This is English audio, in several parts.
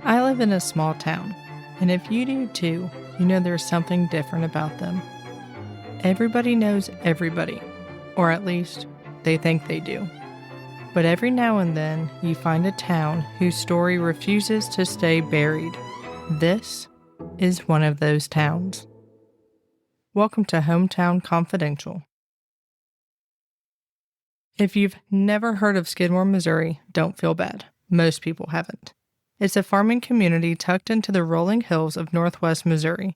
I live in a small town, and if you do too, you know there's something different about them. Everybody knows everybody, or at least they think they do. But every now and then, you find a town whose story refuses to stay buried. This is one of those towns. Welcome to Hometown Confidential. If you've never heard of Skidmore, Missouri, don't feel bad. Most people haven't. It's a farming community tucked into the rolling hills of northwest Missouri.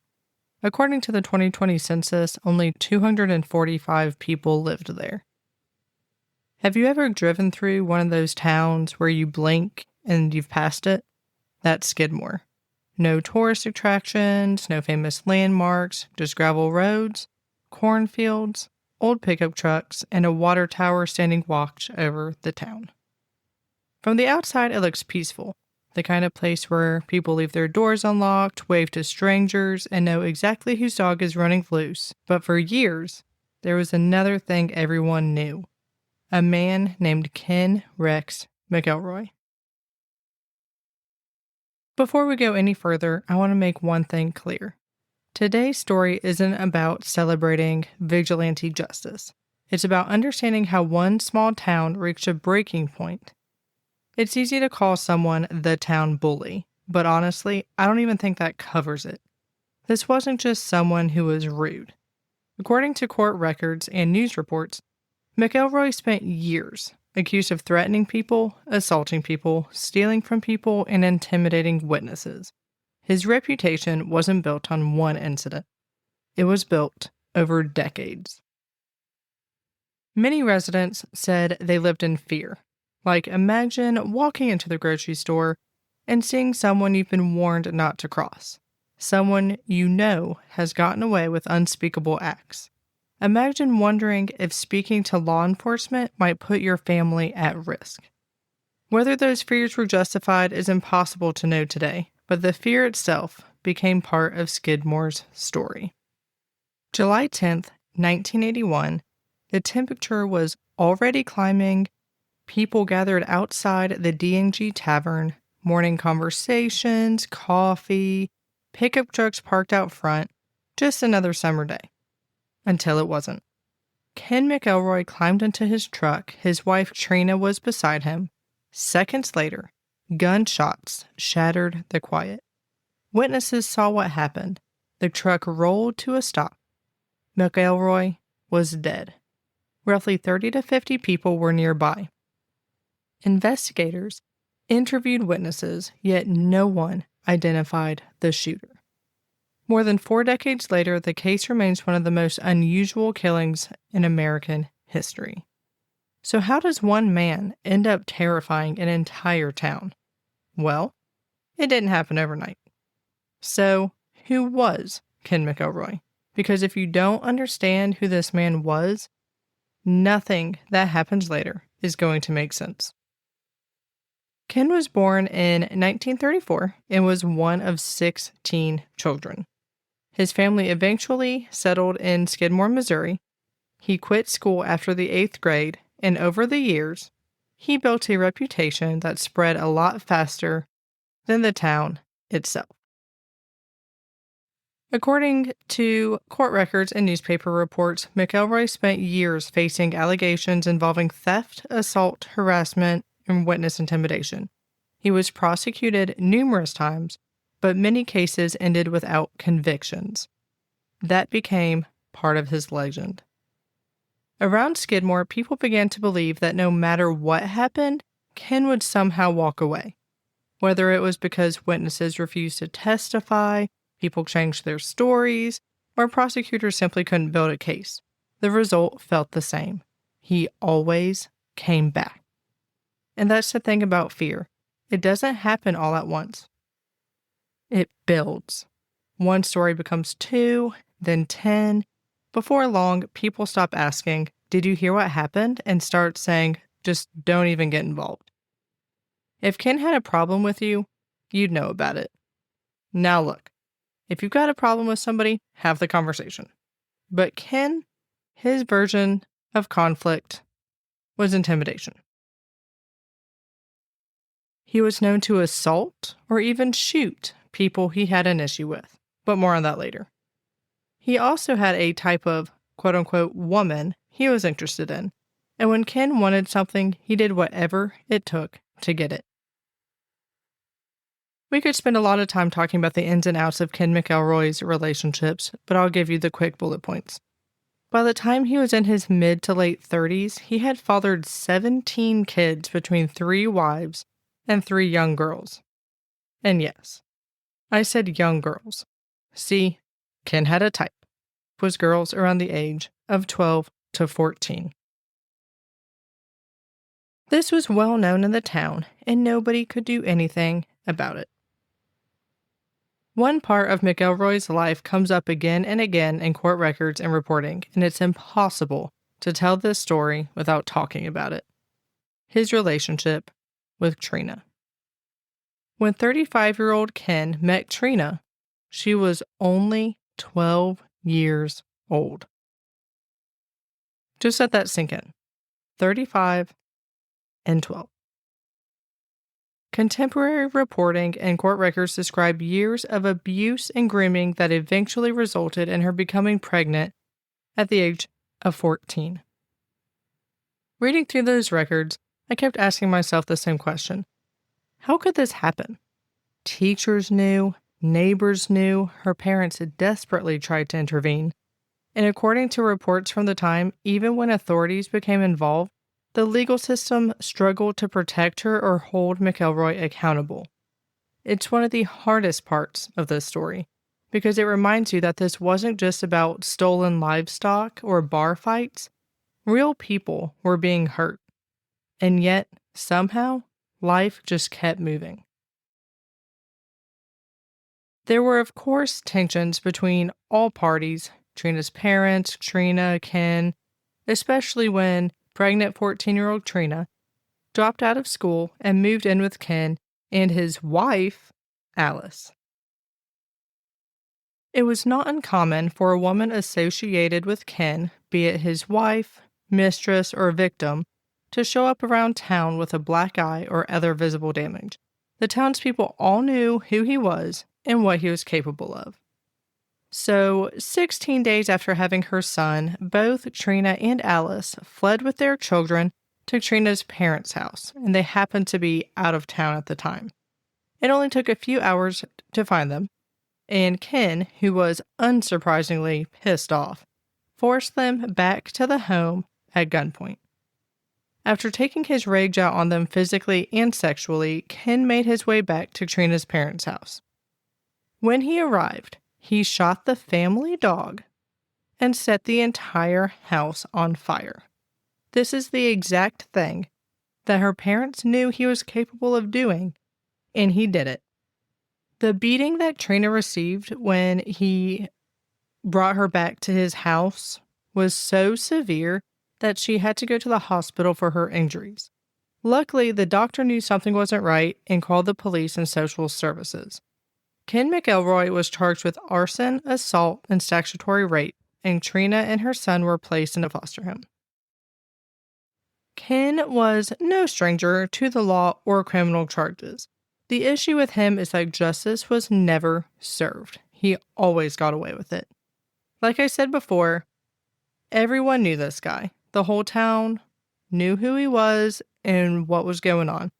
According to the 2020 census, only 245 people lived there. Have you ever driven through one of those towns where you blink and you've passed it? That's Skidmore. No tourist attractions, no famous landmarks, just gravel roads, cornfields, old pickup trucks, and a water tower standing watch over the town. From the outside, it looks peaceful. The kind of place where people leave their doors unlocked, wave to strangers, and know exactly whose dog is running loose. But for years, there was another thing everyone knew. A man named Ken Rex McElroy. Before we go any further, I want to make one thing clear. Today's story isn't about celebrating vigilante justice. It's about understanding how one small town reached a breaking point. It's easy to call someone the town bully, but honestly, I don't even think that covers it. This wasn't just someone who was rude. According to court records and news reports, McElroy spent years accused of threatening people, assaulting people, stealing from people, and intimidating witnesses. His reputation wasn't built on one incident. It was built over decades. Many residents said they lived in fear. Like, imagine walking into the grocery store and seeing someone you've been warned not to cross. Someone you know has gotten away with unspeakable acts. Imagine wondering if speaking to law enforcement might put your family at risk. Whether those fears were justified is impossible to know today, but the fear itself became part of Skidmore's story. July 10th, 1981, the temperature was already climbing. People gathered outside the D&G Tavern, morning conversations, coffee, pickup trucks parked out front, just another summer day. Until it wasn't. Ken McElroy climbed into his truck. His wife Trina was beside him. Seconds later, gunshots shattered the quiet. Witnesses saw what happened. The truck rolled to a stop. McElroy was dead. Roughly 30 to 50 people were nearby. Investigators interviewed witnesses, yet no one identified the shooter. More than 4 decades later, the case remains one of the most unusual killings in American history. So how does one man end up terrifying an entire town? Well, it didn't happen overnight. So, who was Ken McElroy? Because if you don't understand who this man was, nothing that happens later is going to make sense. Ken was born in 1934 and was one of 16 children. His family eventually settled in Skidmore, Missouri. He quit school after the 8th grade, and over the years, he built a reputation that spread a lot faster than the town itself. According to court records and newspaper reports, McElroy spent years facing allegations involving theft, assault, harassment, and witness intimidation. He was prosecuted numerous times, but many cases ended without convictions. That became part of his legend. Around Skidmore, people began to believe that no matter what happened, Ken would somehow walk away. Whether it was because witnesses refused to testify, people changed their stories, or prosecutors simply couldn't build a case, the result felt the same. He always came back. And that's the thing about fear. It doesn't happen all at once. It builds. One story becomes 2, then 10. Before long, people stop asking, "Did you hear what happened?" and start saying, "Just don't even get involved." If Ken had a problem with you, you'd know about it. Now look, if you've got a problem with somebody, have the conversation. But Ken, his version of conflict was intimidation. He was known to assault or even shoot people he had an issue with, but more on that later. He also had a type of quote-unquote woman he was interested in, and when Ken wanted something, he did whatever it took to get it. We could spend a lot of time talking about the ins and outs of Ken McElroy's relationships, but I'll give you the quick bullet points. By the time he was in his mid to late 30s, he had fathered 17 kids between 3 wives and 3 young girls. And yes, I said young girls. See, Ken had a type. It was girls around the age of 12 to 14. This was well known in the town, and nobody could do anything about it. One part of McElroy's life comes up again and again in court records and reporting, and it's impossible to tell this story without talking about it. His relationship with Trina. When 35-year-old Ken met Trina, she was only 12 years old. Just let that sink in. 35 and 12. Contemporary reporting and court records describe years of abuse and grooming that eventually resulted in her becoming pregnant at the age of 14. Reading through those records, I kept asking myself the same question. How could this happen? Teachers knew, neighbors knew, her parents had desperately tried to intervene. And according to reports from the time, even when authorities became involved, the legal system struggled to protect her or hold McElroy accountable. It's one of the hardest parts of this story, because it reminds you that this wasn't just about stolen livestock or bar fights. Real people were being hurt. And yet, somehow, life just kept moving. There were, of course, tensions between all parties, Trina's parents, Trina, Ken, especially when pregnant 14-year-old Trina dropped out of school and moved in with Ken and his wife, Alice. It was not uncommon for a woman associated with Ken, be it his wife, mistress, or victim, to show up around town with a black eye or other visible damage. The townspeople all knew who he was and what he was capable of. So, 16 days after having her son, both Trina and Alice fled with their children to Trina's parents' house, and they happened to be out of town at the time. It only took a few hours to find them, and Ken, who was unsurprisingly pissed off, forced them back to the home at gunpoint. After taking his rage out on them physically and sexually, Ken made his way back to Trina's parents' house. When he arrived, he shot the family dog and set the entire house on fire. This is the exact thing that her parents knew he was capable of doing, and he did it. The beating that Trina received when he brought her back to his house was so severe that she had to go to the hospital for her injuries. Luckily, the doctor knew something wasn't right and called the police and social services. Ken McElroy was charged with arson, assault, and statutory rape, and Trina and her son were placed in a foster home. Ken was no stranger to the law or criminal charges. The issue with him is that justice was never served. He always got away with it. Like I said before, everyone knew this guy. The whole town knew who he was and what was going on.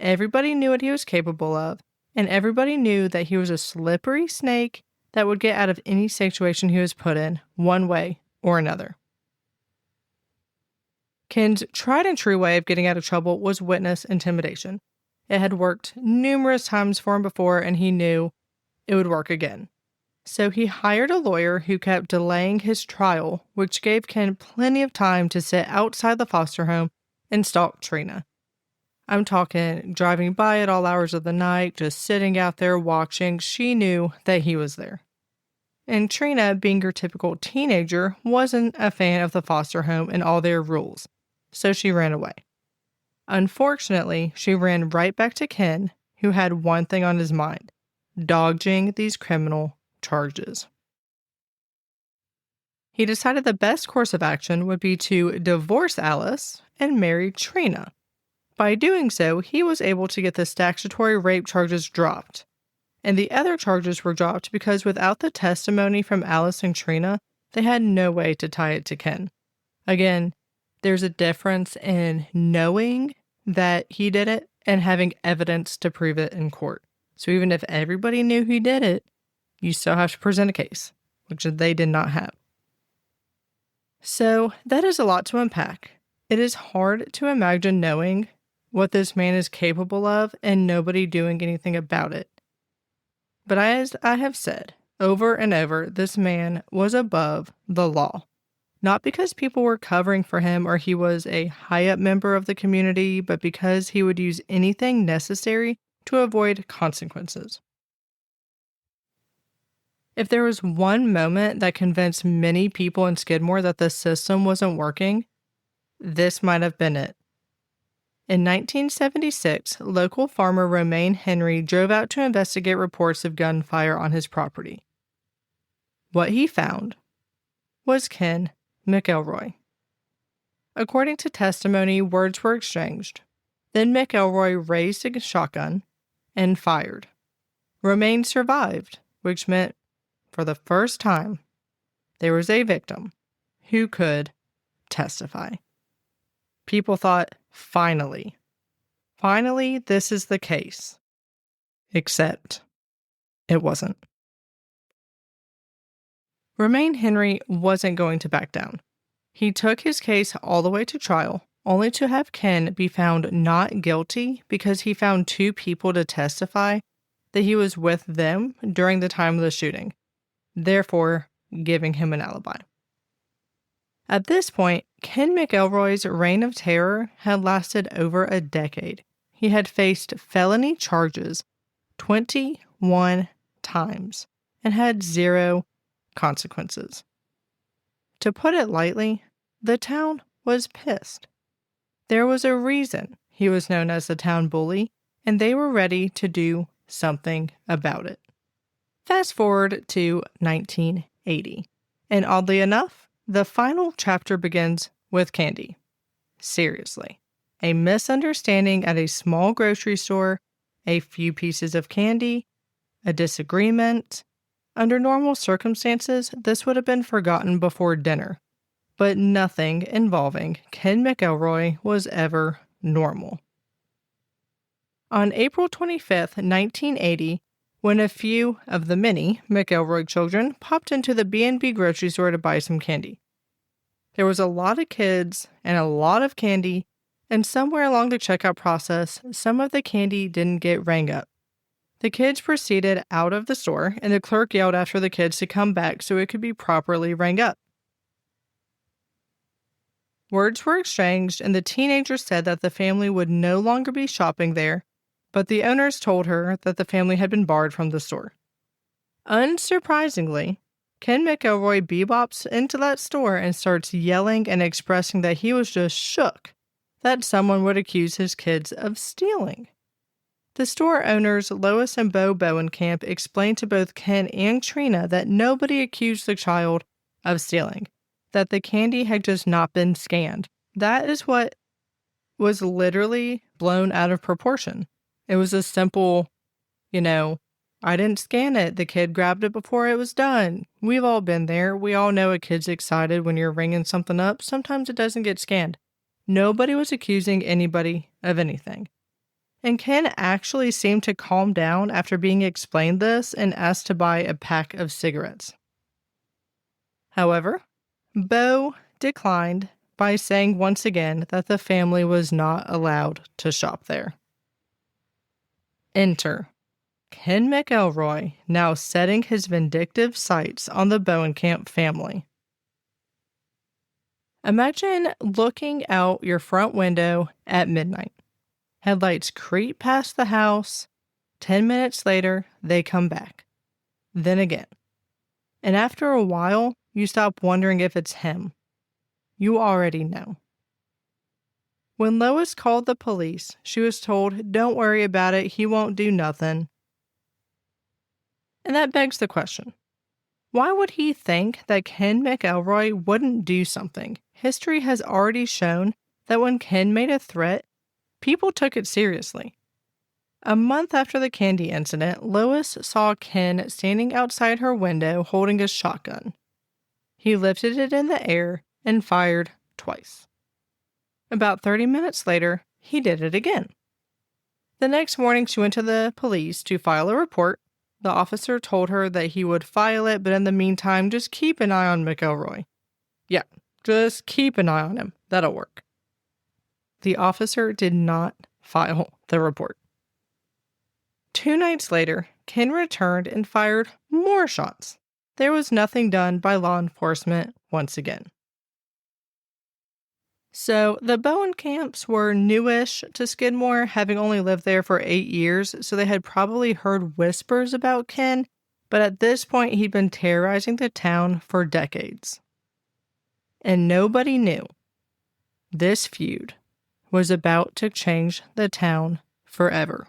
Everybody knew what he was capable of, and everybody knew that he was a slippery snake that would get out of any situation he was put in, one way or another. Ken's tried and true way of getting out of trouble was witness intimidation. It had worked numerous times for him before, and he knew it would work again. So he hired a lawyer who kept delaying his trial, which gave Ken plenty of time to sit outside the foster home and stalk Trina. I'm talking driving by at all hours of the night, just sitting out there watching. She knew that he was there. And Trina, being your typical teenager, wasn't a fan of the foster home and all their rules, so she ran away. Unfortunately, she ran right back to Ken, who had one thing on his mind: dodging these criminal charges. He decided the best course of action would be to divorce Alice and marry Trina. By doing so, he was able to get the statutory rape charges dropped. And the other charges were dropped because without the testimony from Alice and Trina, they had no way to tie it to Ken. Again, there's a difference in knowing that he did it and having evidence to prove it in court. So even if everybody knew he did it, you still have to present a case, which they did not have. So that is a lot to unpack. It is hard to imagine knowing what this man is capable of and nobody doing anything about it. But as I have said over and over, this man was above the law. Not because people were covering for him or he was a high-up member of the community, but because he would use anything necessary to avoid consequences. If there was one moment that convinced many people in Skidmore that the system wasn't working, this might have been it. In 1976, local farmer Romaine Henry drove out to investigate reports of gunfire on his property. What he found was Ken McElroy. According to testimony, words were exchanged. Then McElroy raised a shotgun and fired. Romaine survived, which meant, for the first time, there was a victim who could testify. People thought, finally, this is the case. Except, it wasn't. Romaine Henry wasn't going to back down. He took his case all the way to trial, only to have Ken be found not guilty because he found two people to testify that he was with them during the time of the shooting, therefore giving him an alibi. At this point, Ken McElroy's reign of terror had lasted over a decade. He had faced felony charges 21 times and had 0 consequences. To put it lightly, the town was pissed. There was a reason he was known as the town bully, and they were ready to do something about it. Fast forward to 1980, and oddly enough, the final chapter begins with candy. Seriously. A misunderstanding at a small grocery store, a few pieces of candy, a disagreement. Under normal circumstances, this would have been forgotten before dinner. But nothing involving Ken McElroy was ever normal. On April 25th, 1980, when a few of the many McElroy children popped into the B&B grocery store to buy some candy. There was a lot of kids and a lot of candy, and somewhere along the checkout process, some of the candy didn't get rang up. The kids proceeded out of the store, and the clerk yelled after the kids to come back so it could be properly rang up. Words were exchanged, and the teenager said that the family would no longer be shopping there, but the owners told her that the family had been barred from the store. Unsurprisingly, Ken McElroy bebops into that store and starts yelling and expressing that he was just shook that someone would accuse his kids of stealing. The store owners, Lois and Bo Bowenkamp, explained to both Ken and Trina that nobody accused the child of stealing, that the candy had just not been scanned. That is what was literally blown out of proportion. It was a simple, I didn't scan it. The kid grabbed it before it was done. We've all been there. We all know a kid's excited when you're ringing something up. Sometimes it doesn't get scanned. Nobody was accusing anybody of anything. And Ken actually seemed to calm down after being explained this and asked to buy a pack of cigarettes. However, Bo declined by saying once again that the family was not allowed to shop there. Enter Ken McElroy, now setting his vindictive sights on the Bowenkamp family. Imagine looking out your front window at midnight. Headlights creep past the house. 10 minutes later, they come back. Then again. And after a while, you stop wondering if it's him. You already know. When Lois called the police, she was told, "Don't worry about it, he won't do nothing." And that begs the question, why would he think that Ken McElroy wouldn't do something? History has already shown that when Ken made a threat, people took it seriously. A month after the candy incident, Lois saw Ken standing outside her window holding a shotgun. He lifted it in the air and fired twice. About 30 minutes later, he did it again. The next morning, she went to the police to file a report. The officer told her that he would file it, but in the meantime, just keep an eye on McElroy. Yeah, just keep an eye on him. That'll work. The officer did not file the report. 2 nights later, Ken returned and fired more shots. There was nothing done by law enforcement once again. So, the Bowen camps were newish to Skidmore, having only lived there for 8 years, so they had probably heard whispers about Ken, but at this point he'd been terrorizing the town for decades. And nobody knew this feud was about to change the town forever.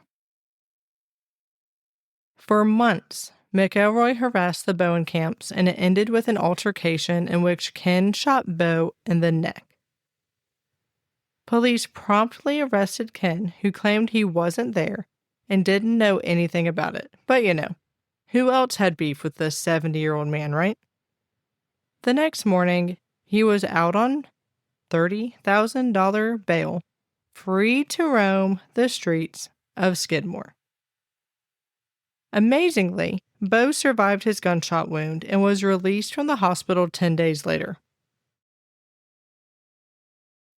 For months, McElroy harassed the Bowen camps, and it ended with an altercation in which Ken shot Bo in the neck. Police promptly arrested Ken, who claimed he wasn't there and didn't know anything about it. But who else had beef with this 70-year-old man, right? The next morning, he was out on $30,000 bail, free to roam the streets of Skidmore. Amazingly, Bo survived his gunshot wound and was released from the hospital 10 days later.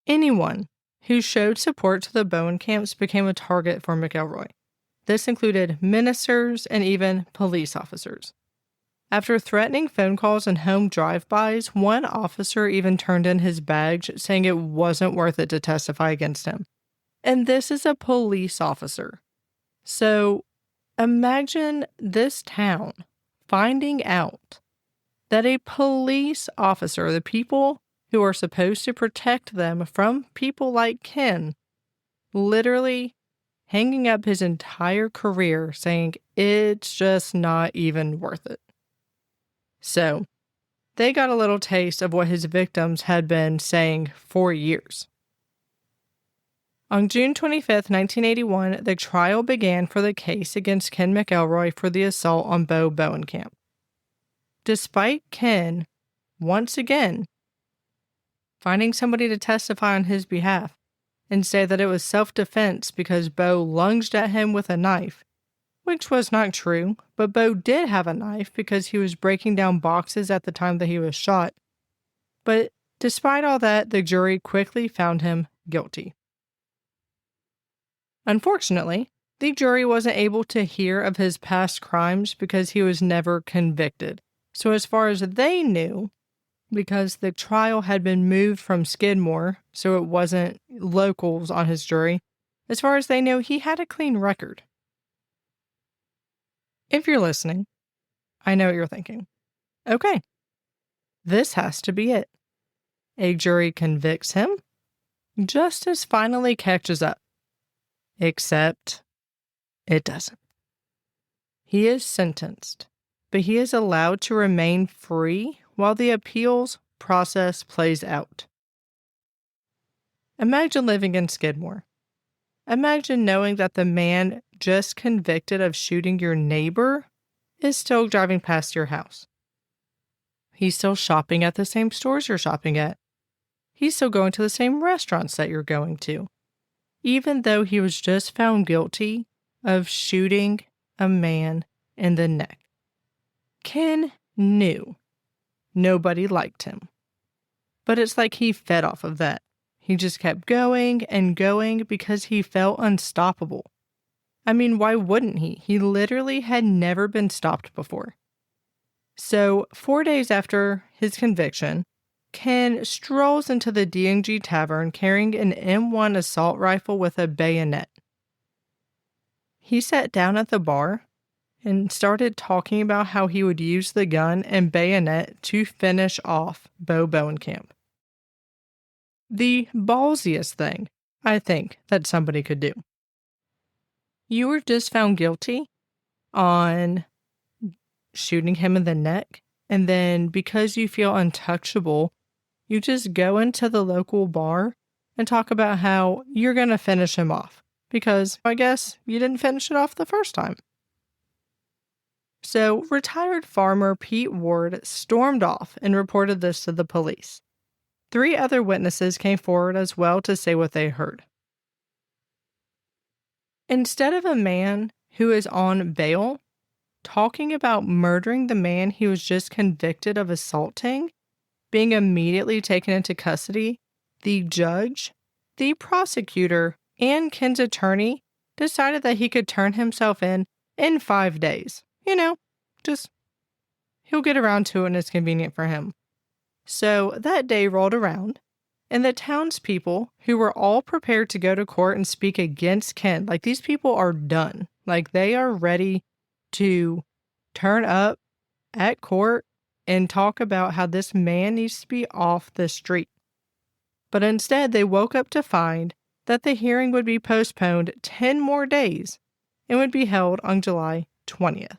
Anyone who showed support to the Bowen camps became a target for McElroy. This included ministers and even police officers. After threatening phone calls and home drive-bys, one officer even turned in his badge, saying it wasn't worth it to testify against him. And this is a police officer. So, imagine this town finding out that a police officer, the people who are supposed to protect them from people like Ken, literally hanging up his entire career saying it's just not even worth it. So, they got a little taste of what his victims had been saying for years. On June 25, 1981, the trial began for the case against Ken McElroy for the assault on Bo Bowenkamp. Despite Ken, once again, finding somebody to testify on his behalf and say that it was self-defense because Bo lunged at him with a knife, which was not true, but Bo did have a knife because he was breaking down boxes at the time that he was shot. But despite all that, the jury quickly found him guilty. Unfortunately, the jury wasn't able to hear of his past crimes because he was never convicted. So as far as they knew, because the trial had been moved from Skidmore, so it wasn't locals on his jury, as far as they knew, he had a clean record. If you're listening, I know what you're thinking. Okay, this has to be it. A jury convicts him. Justice finally catches up. Except it doesn't. He is sentenced, but he is allowed to remain free while the appeals process plays out. Imagine living in Skidmore. Imagine knowing that the man just convicted of shooting your neighbor is still driving past your house. He's still shopping at the same stores you're shopping at. He's still going to the same restaurants that you're going to, even though he was just found guilty of shooting a man in the neck. Ken knew nobody liked him, but it's like he fed off of that. He just kept going and going because he felt unstoppable. I mean, why wouldn't he? He literally had never been stopped before. So, 4 days after his conviction, Ken strolls into the D&G Tavern carrying an M1 assault rifle with a bayonet. He sat down at the bar and started talking about how he would use the gun and bayonet to finish off Bo Bowenkamp. The ballsiest thing, I think, that somebody could do. You were just found guilty on shooting him in the neck, and then because you feel untouchable, you just go into the local bar and talk about how you're going to finish him off, because I guess you didn't finish it off the first time. So, retired farmer Pete Ward stormed off and reported this to the police. 3 other witnesses came forward as well to say what they heard. Instead of a man who is on bail talking about murdering the man he was just convicted of assaulting, being immediately taken into custody, the judge, the prosecutor, and Ken's attorney decided that he could turn himself in 5 days. Just he'll get around to it when it's convenient for him. So that day rolled around, and the townspeople, who were all prepared to go to court and speak against Ken, like these people are done. Like they are ready to turn up at court and talk about how this man needs to be off the street. But instead, they woke up to find that the hearing would be postponed 10 more days and would be held on July 20th.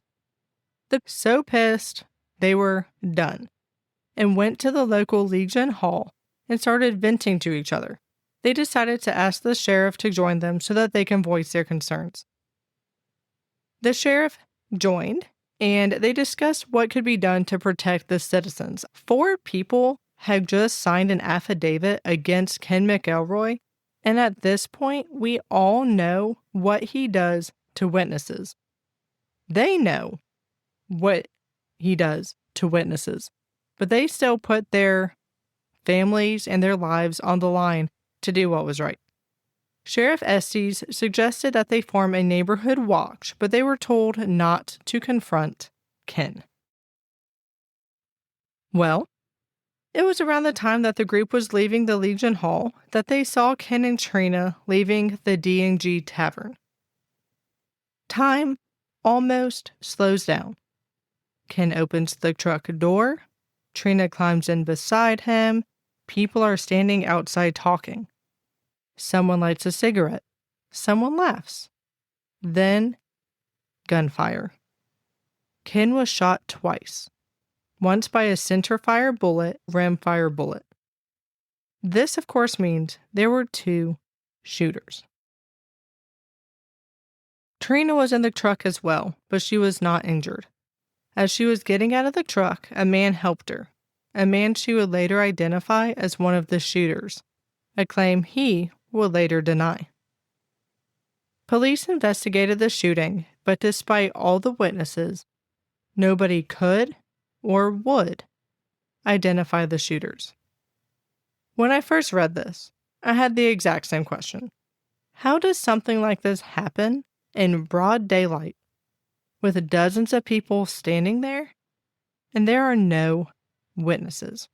They're so pissed, they were done and went to the local Legion Hall and started venting to each other. They decided to ask the sheriff to join them so that they can voice their concerns. The sheriff joined, and they discussed what could be done to protect the citizens. 4 people had just signed an affidavit against Ken McElroy, and at this point, we all know what he does to witnesses. They know what he does to witnesses, but they still put their families and their lives on the line to do what was right. Sheriff Estes suggested that they form a neighborhood watch, but they were told not to confront Ken. Well, it was around the time that the group was leaving the Legion Hall that they saw Ken and Trina leaving the D&G Tavern. Time almost slows down. Ken opens the truck door. Trina climbs in beside him. People are standing outside talking. Someone lights a cigarette. Someone laughs. Then, gunfire. Ken was shot twice. Once by a centerfire bullet, rimfire bullet. This, of course, means there were 2 shooters. Trina was in the truck as well, but she was not injured. As she was getting out of the truck, a man helped her, a man she would later identify as one of the shooters, a claim he would later deny. Police investigated the shooting, but despite all the witnesses, nobody could or would identify the shooters. When I first read this, I had the exact same question. How does something like this happen in broad daylight with dozens of people standing there and there are no witnesses?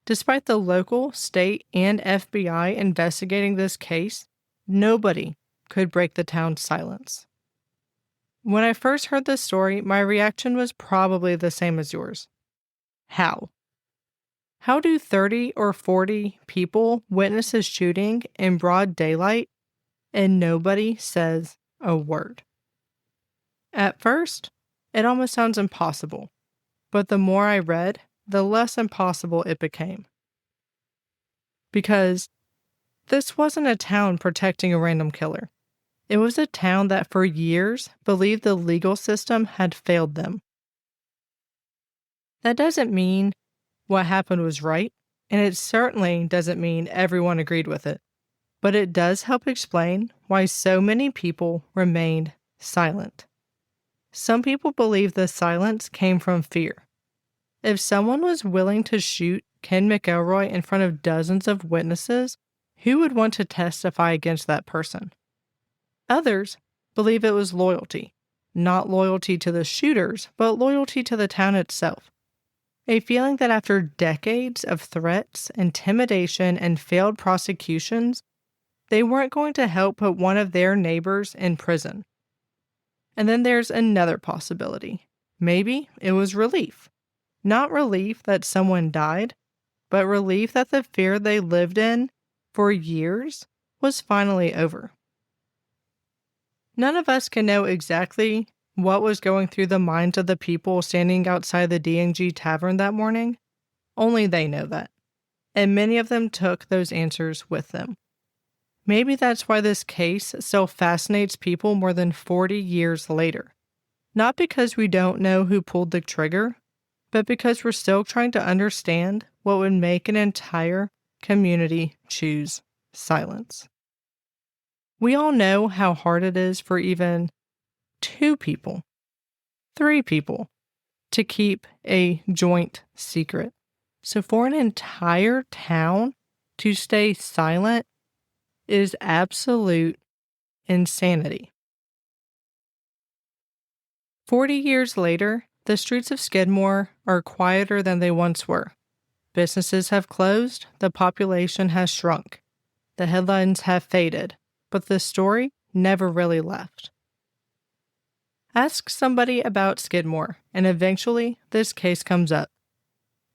Despite the local, state, and FBI investigating this case, nobody could break the town's silence. When I first heard this story, my reaction was probably the same as yours. How? How do 30 or 40 people witness a shooting in broad daylight and nobody says a word? At first, it almost sounds impossible, but the more I read, the less impossible it became. Because this wasn't a town protecting a random killer. It was a town that for years believed the legal system had failed them. That doesn't mean what happened was right, and it certainly doesn't mean everyone agreed with it. But it does help explain why so many people remained silent. Some people believe the silence came from fear. If someone was willing to shoot Ken McElroy in front of dozens of witnesses, who would want to testify against that person? Others believe it was loyalty. Not loyalty to the shooters, but loyalty to the town itself. A feeling that after decades of threats, intimidation, and failed prosecutions, they weren't going to help put one of their neighbors in prison. And then there's another possibility. Maybe it was relief. Not relief that someone died, but relief that the fear they lived in for years was finally over. None of us can know exactly what was going through the minds of the people standing outside the D&G Tavern that morning. Only they know that. and many of them took those answers with them. Maybe that's why this case still fascinates people more than 40 years later. Not because we don't know who pulled the trigger, but because we're still trying to understand what would make an entire community choose silence. We all know how hard it is for even 2 people, 3 people, to keep a joint secret. So for an entire town to stay silent is absolute insanity. 40 years later, the streets of Skidmore are quieter than they once were. Businesses have closed, the population has shrunk. The headlines have faded, but the story never really left. Ask somebody about Skidmore, and eventually this case comes up.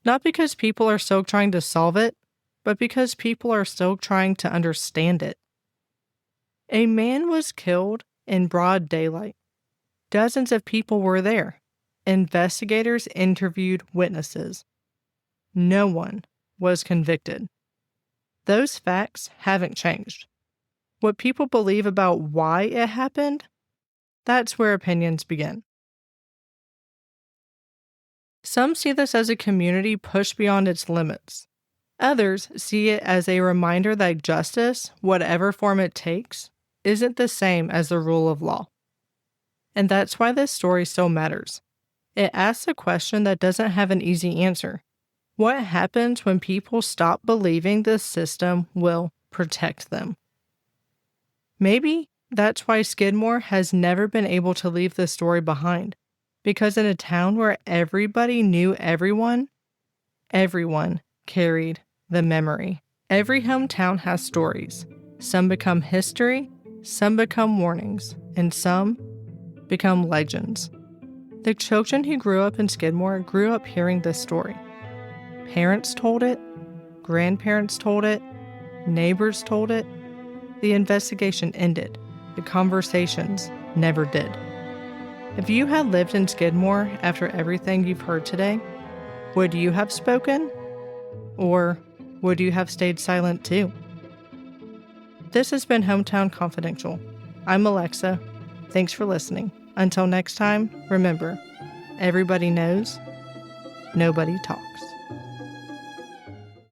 Not because people are still trying to solve it, but because people are still trying to understand it. A man was killed in broad daylight. Dozens of people were there. Investigators interviewed witnesses. No one was convicted. Those facts haven't changed. What people believe about why it happened, that's where opinions begin. Some see this as a community pushed beyond its limits. Others see it as a reminder that justice, whatever form it takes, isn't the same as the rule of law. And that's why this story still matters. It asks a question that doesn't have an easy answer. What happens when people stop believing the system will protect them? Maybe that's why Skidmore has never been able to leave the story behind. Because in a town where everybody knew everyone carried the memory. Every hometown has stories. Some become history, some become warnings, and some become legends. The children who grew up in Skidmore grew up hearing this story. Parents told it, grandparents told it, neighbors told it. The investigation ended. The conversations never did. If you had lived in Skidmore after everything you've heard today, would you have spoken? Or would you have stayed silent too? This has been Hometown Confidential. I'm Alexa. Thanks for listening. Until next time, remember, everybody knows, nobody talks.